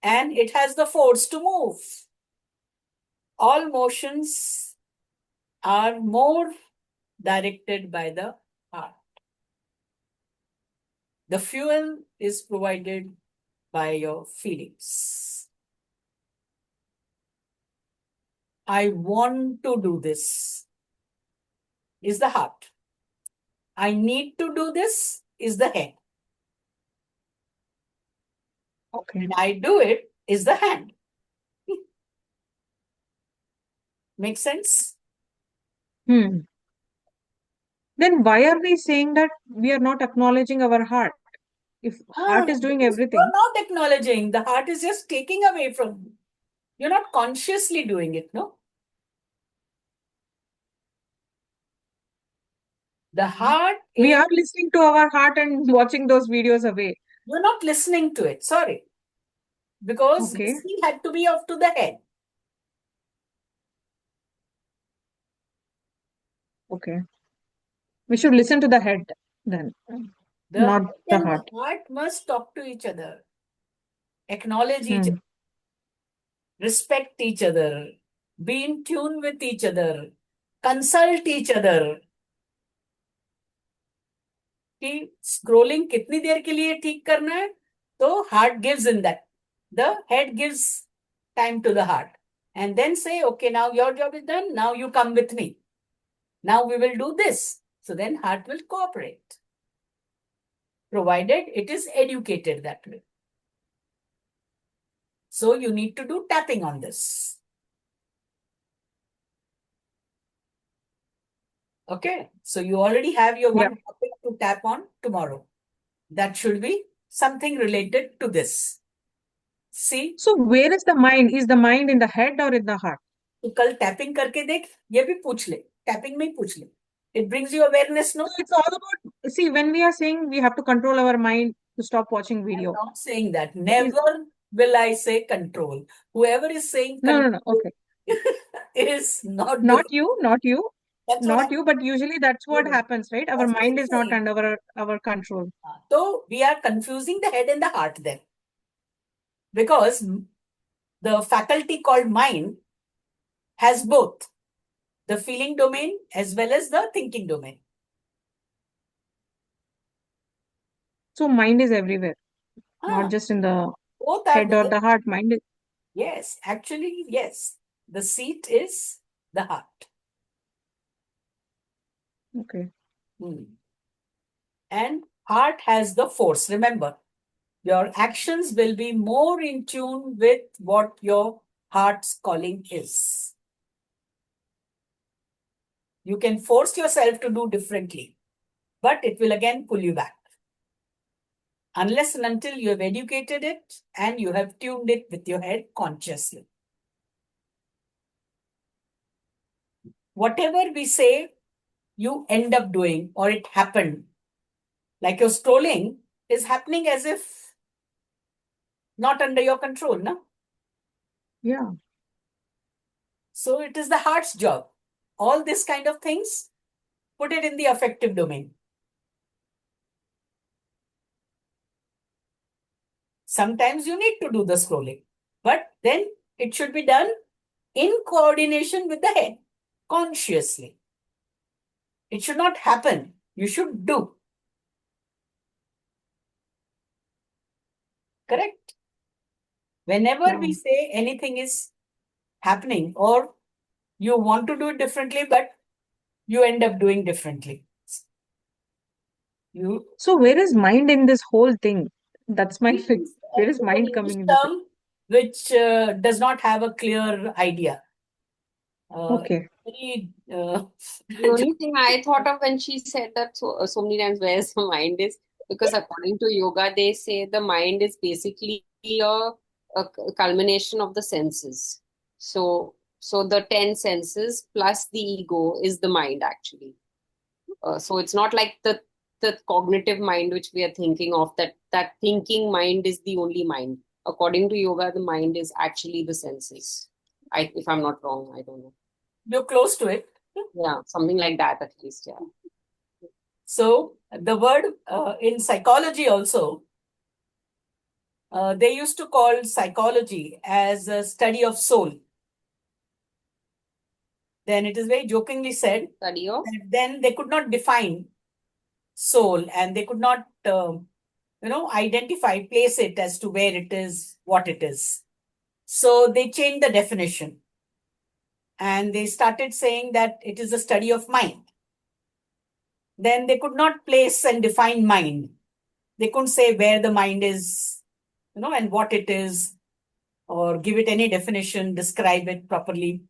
A: and it has the force to move. All motions are more directed by the heart. The fuel is provided by your feelings. I want to do this is the heart. I need to do this is the head.
B: Okay.
A: And I do it is the hand. Make sense?
B: Hmm. Then why are we saying that we are not acknowledging our heart? If heart is doing
A: Because you're
B: everything,
A: not acknowledging. The heart is just taking away from you. You're not consciously doing it, no? The heart
B: we
A: is,
B: are listening to our heart and watching those videos away.
A: you're not listening to it. Sorry. Because
B: Okay.
A: listening had to be off to the head.
B: Okay. We should listen to the head then,
A: The
B: not
A: head
B: the
A: and the
B: heart.
A: heart must talk to each other, acknowledge each
B: Hmm.
A: other, respect each other, be in tune with each other, consult each other. कि scrolling कितनी देर के लिए ठीक करना है, तो heart gives in that, the head gives time to the heart and then say, okay, now your job is done, now you come with me, now we will do this. So then heart will cooperate, provided it is educated that way. So you need to do tapping on this. Okay, so you already have your
B: Yeah.
A: one topic to tap on tomorrow. That should be something related to this. See,
B: So where is the mind? Is the mind in the head or in the heart?
A: तो कल tapping करके देख, ये भी पूछ ले, tapping में ही पूछ ले. It brings you awareness, no?
B: So it's all about, see, when we are saying we have to control our mind to stop watching
A: I'm
B: video.
A: not saying that.
B: But is,
A: Never will I say control. Whoever is saying
B: no,
A: control
B: okay.
A: is not
B: Not
A: doing.
B: you, not you,
A: That's what
B: not
A: I'm
B: you, but usually that's what
A: saying.
B: happens, right? Our
A: That's what
B: mind
A: I'm
B: is not
A: saying.
B: under our control.
A: So we are confusing the head and the heart then. Because the faculty called mind has both the feeling domain as well as the thinking domain.
B: So mind is everywhere,
A: Ah,
B: not just in the
A: both are
B: head or
A: there.
B: the heart. Mind is,
A: Yes, actually, yes. The seat is the heart.
B: okay.
A: And heart has the force. Remember, your actions will be more in tune with what your heart's calling is. You can force yourself to do differently, but it will again pull you back. Unless and until you have educated it and you have tuned it with your head consciously. Whatever we say, you end up doing or it happened. Like your scrolling is happening as if not under your control, no?
B: Yeah.
A: So it is the heart's job. All this kind of things, put it in the affective domain. Sometimes you need to do the scrolling, but then it should be done in coordination with the head, consciously. It should not happen. You should do. Correct? Whenever we say anything is happening or you want to do it differently, but you end up doing differently.
B: So where is mind in this whole thing? That's my where is mind
A: English
B: coming into it?
A: term which does not have a clear idea.
B: Okay.
A: Very,
C: The only thing I thought of when she said that so many times, where's the mind is, because according to yoga, they say the mind is basically a culmination of the senses. So the 10 senses plus the ego is the mind actually. So it's not like the cognitive mind which we are thinking of, that thinking mind is the only mind. According to yoga, the mind is actually the senses. If I'm not wrong, I don't know.
A: you're close to it.
C: Yeah, something like that at least. Yeah.
A: So the word in psychology also, they used to call psychology as a study of soul. Then it is very jokingly said
C: Study of?
A: that then they could not define soul and they could not, identify, place it as to where it is, what it is. So they changed the definition and they started saying that it is a study of mind. Then they could not place and define mind. They couldn't say where the mind is, and what it is, or give it any definition, describe it properly.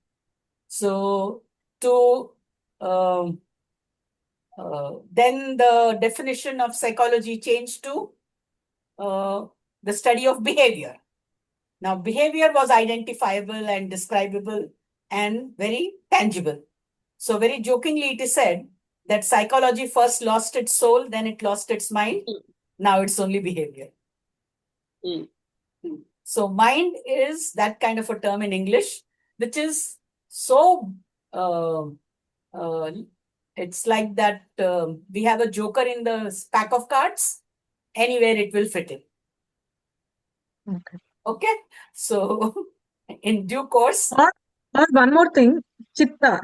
A: So to then the definition of psychology changed to the study of behavior. Now, behavior was identifiable and describable and very tangible. So, very jokingly, it is said that psychology first lost its soul, then it lost its mind. Now it's only behavior.
C: Mm.
A: So, mind is that kind of a term in English, which is so It's like that we have a joker in the pack of cards. Anywhere it will fit in.
B: Okay.
A: Okay. So in due course.
B: Or one more thing, chitta,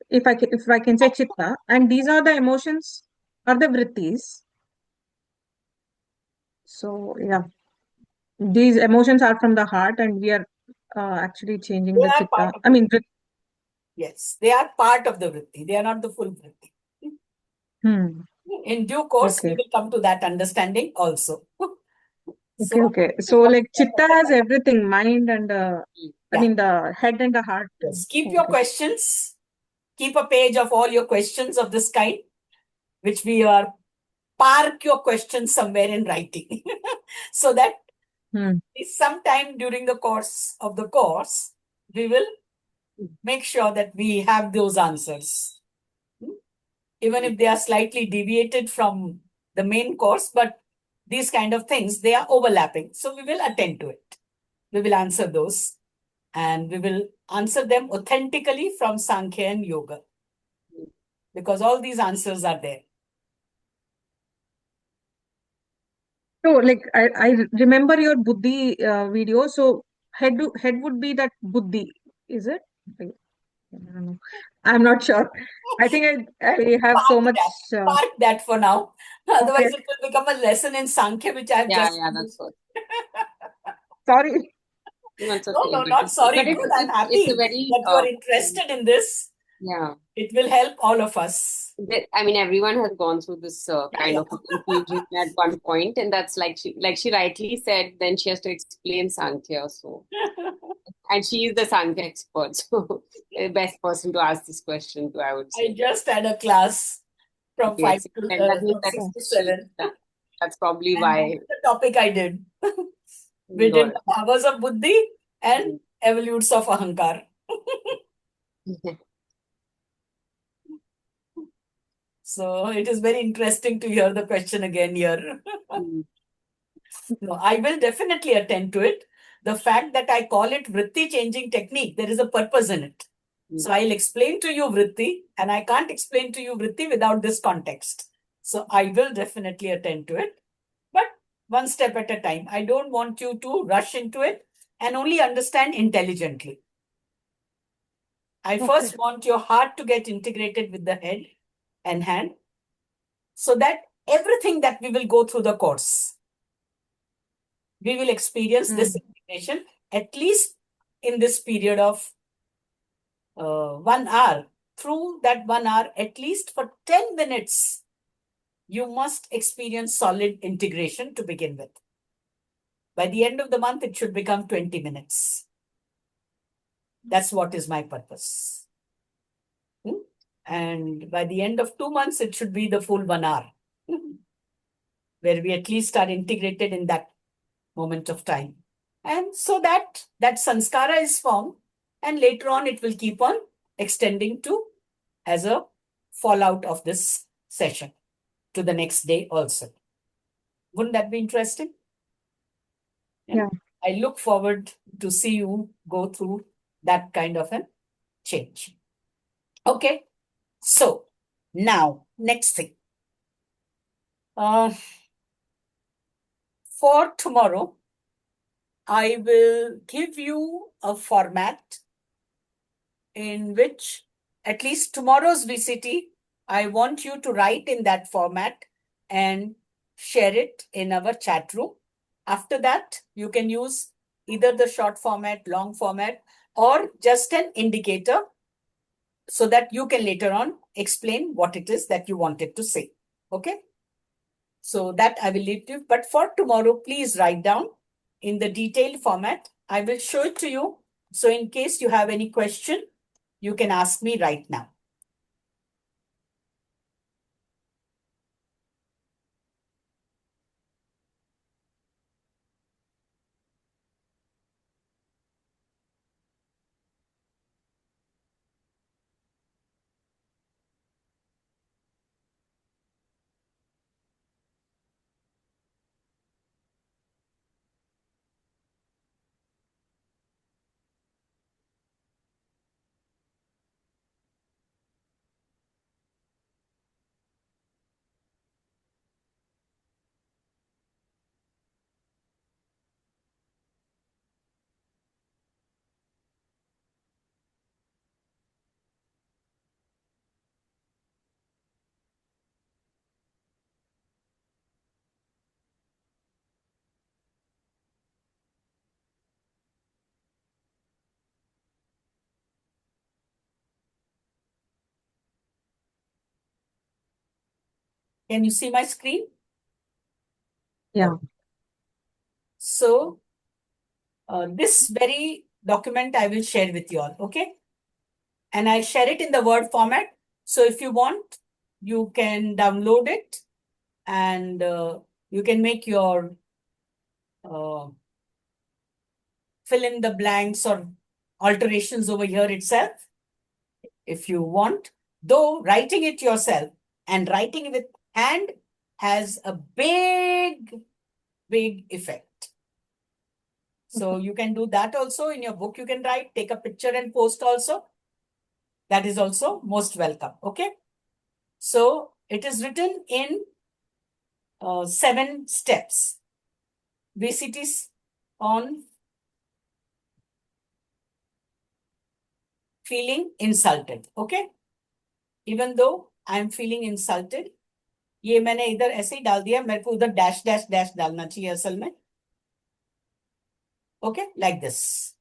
B: if I can say chitta, and these are the emotions or the vrittis. So yeah, these emotions are from the heart, and we are actually changing
A: They
B: the
A: are part
B: chitta.
A: of
B: I
A: the
B: mean,
A: yes, they are part of the vritti. They are not the full vritti. In due course, we
B: okay,
A: will come to that understanding also. So,
B: okay. So like chitta has everything, mind and I
A: yeah,
B: mean the head and the heart.
A: yes. Keep your
B: Okay.
A: questions. Keep a page of all your questions of this kind, which we are park your questions somewhere in writing, so that
B: Hmm.
A: sometime during the course of the course, we will make sure that we have those answers. Even if they are slightly deviated from the main course, but these kind of things, they are overlapping. So we will attend to it. We will answer those and we will answer them authentically from Sankhya and Yoga because all these answers are there.
B: So like I remember your buddhi video. So head would be that buddhi, is it? I don't know. I'm not sure. I think I have so
A: Park
B: much.
A: that. Park that for now.
B: Okay.
A: Otherwise, it will become a lesson in Sankhya, which I have
C: Yeah,
A: just
C: yeah, that's
A: finished.
C: what.
B: Sorry.
C: No, it's
A: No,
C: okay.
A: no, not sorry. Good. I'm
C: It's a
A: happy
C: very
A: that you are interested in this.
C: yeah.
A: It will help all of us.
C: I mean, everyone has gone through this
A: Yeah,
C: kind
A: yeah.
C: of a confusion at one point, and that's like she rightly said. Then she has to explain Sankhya, so and she is the Sankhya expert, so the best person to ask this question to, I would
A: I
C: say.
A: just had a class from
C: Okay, and that means
A: from
C: that
A: 6 to 7.
C: that's probably
A: And
C: why.
A: that's the topic I did. We did
C: Got
A: the powers of buddhi and
C: it.
A: evolutes of ahankar. So it is very interesting to hear the question again here.
C: Mm,
A: No, I will definitely attend to it. The fact that I call it vritti changing technique, there is a purpose in it.
C: mm,
A: So I'll explain to you vritti, and I can't explain to you vritti without this context. So I will definitely attend to it, but one step at a time. I don't want you to rush into it and only understand intelligently. I
B: Okay.
A: first want your heart to get integrated with the head and hand so that everything that we will go through the course, we will experience this
B: Hmm.
A: integration at least in this period of 1 hour. Through that 1 hour, at least for 10 minutes, you must experience solid integration to begin with. By the end of the month, it should become 20 minutes. That's what is my purpose. And by the end of 2 months, it should be the full 1 hour, where we at least are integrated in that moment of time. And so that sanskara is formed, and later on it will keep on extending to as a fallout of this session to the next day also. Wouldn't that be interesting?
B: Yeah.
A: I look forward to see you go through that kind of a change. Okay, so now next thing. For tomorrow, I will give you a format in which at least tomorrow's VCT, I want you to write in that format and share it in our chat room. After that, you can use either the short format, long format, or just an indicator so that you can later on explain what it is that you wanted to say. Okay? So that I will leave to you. But for tomorrow, please write down in the detailed format. I will show it to you. So in case you have any question, you can ask me right now. Can you see my screen?
B: Yeah.
A: So this very document I will share with you all, okay? And I'll share it in the Word format. So if you want, you can download it and you can make your fill in the blanks or alterations over here itself if you want. Though writing it yourself and writing with hand has a big effect. So you can do that also in your book. You can write, take a picture and post also. That is also most welcome. Okay. So it is written in 7 steps. VCTs on feeling insulted. Okay. Even though I am feeling insulted, ये मैंने इधर ऐसे ही डाल दिया, मेरे को उधर dash dash dash डालना चाहिए असल में. Okay, like this.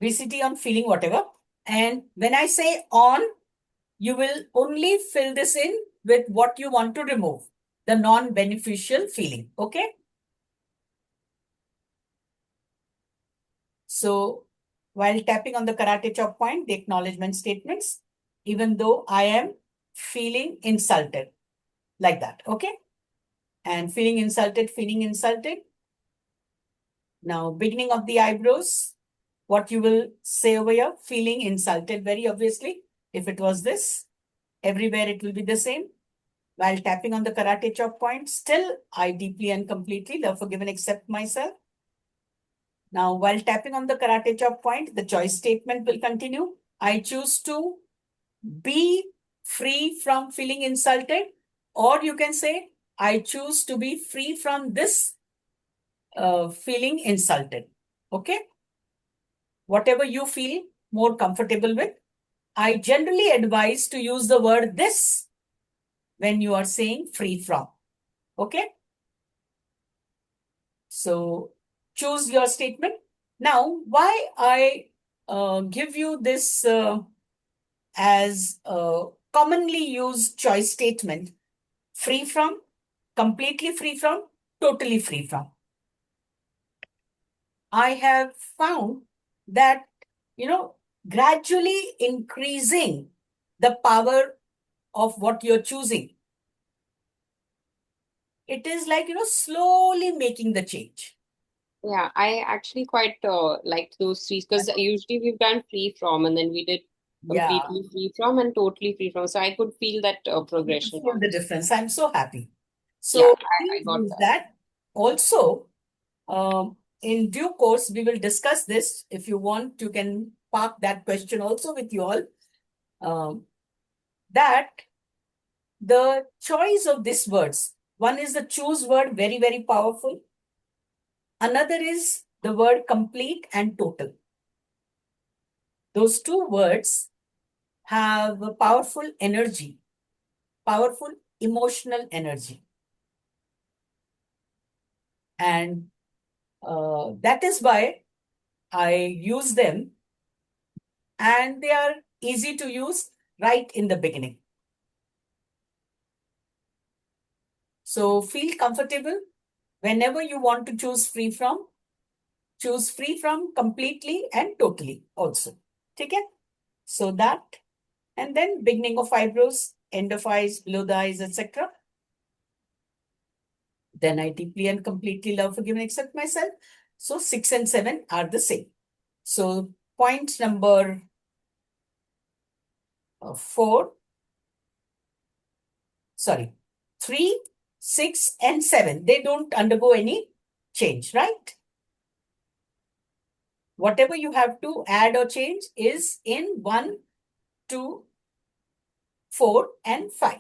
A: VCT on feeling whatever. And when I say on, you will only fill this in with what you want to remove, the non-beneficial feeling. Okay. So while tapping on the karate chop point, the acknowledgement statements, even though I am feeling insulted, like that. Okay. And feeling insulted. Now, beginning of the eyebrows, what you will say over here, feeling insulted, very obviously. If it was this, everywhere it will be the same. While tapping on the karate chop point, still I deeply and completely love, forgive and accept myself. Now, while tapping on the karate chop point, the choice statement will continue. I choose to be free from feeling insulted, or you can say, I choose to be free from this feeling insulted. Okay. Whatever you feel more comfortable with. I generally advise to use the word this when you are saying free from. Okay. So choose your statement. Now, why I give you this as a commonly used choice statement, free from, completely free from, totally free from. I have found that, gradually increasing the power of what you're choosing. It is like, slowly making the change.
C: Yeah, I actually quite like those three because usually we've done free from and then we did
A: Yeah.
C: completely free from and totally free from. So I could feel that progression.
A: Feel the difference. I'm so happy. So
C: Yeah, I
A: please
C: got
A: use
C: that.
A: that. Also, in due course, we will discuss this. If you want, you can park that question also with you all. That the choice of these words, one is the choose word, very, very powerful. Another is the word complete and total. Those two words have a powerful energy, powerful emotional energy. And that is why I use them, and they are easy to use right in the beginning. So feel comfortable whenever you want to choose free from completely and totally also. Okay? So that, and then beginning of eyebrows, end of eyes, below the eyes, etc. Then I deeply and completely love, forgive, and accept myself. So 6 and 7 are the same. So point number 4, sorry, 3, 6, and 7, they don't undergo any change, right? Whatever you have to add or change is in 1, 2, 4, and 5.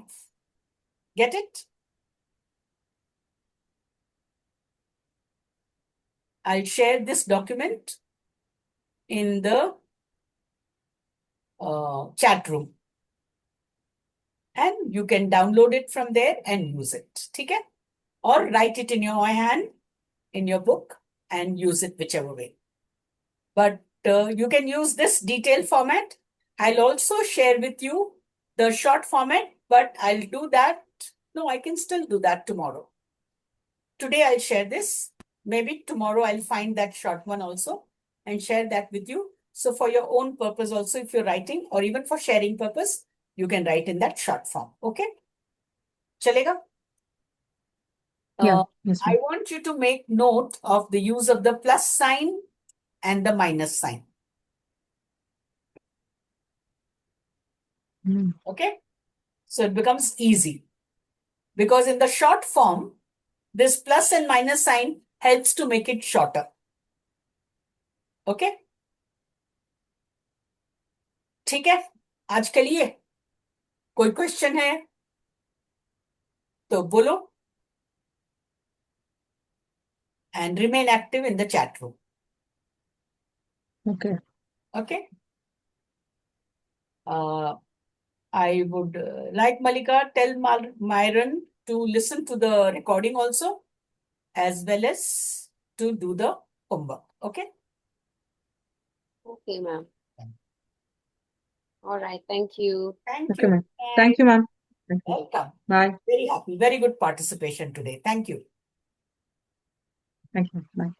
A: Get it? I'll share this document in the chat room. And you can download it from there and use it. Okay? Or write it in your hand, in your book, and use it whichever way. But you can use this detailed format. I'll also share with you the short format but I'll do that. No, I can still do that tomorrow. Today I'll share this. Maybe tomorrow I'll find that short one also and share that with you. So for your own purpose also, if you're writing or even for sharing purpose, you can write in that short form. Okay? Chalega?
B: Yeah, yes,
A: I
B: ma'am.
A: want you to make note of the use of the plus sign and the minus sign. Okay? So it becomes easy. Because in the short form, this plus and minus sign helps to make it shorter. Okay? ठीक है? आज के लिए कोई question है तो बोलो, and remain active in the chat room.
B: Okay.
A: Okay? I would like Malika tell Myron to listen to the recording also, as well as to do the homework. Okay?
D: Okay, ma'am. All right. Thank you.
A: Thank
B: Okay,
A: you.
B: ma'am. Thank you, ma'am. Thank you.
A: Welcome.
B: Bye.
A: Very happy. Very good participation today. Thank you.
B: Thank you. Bye.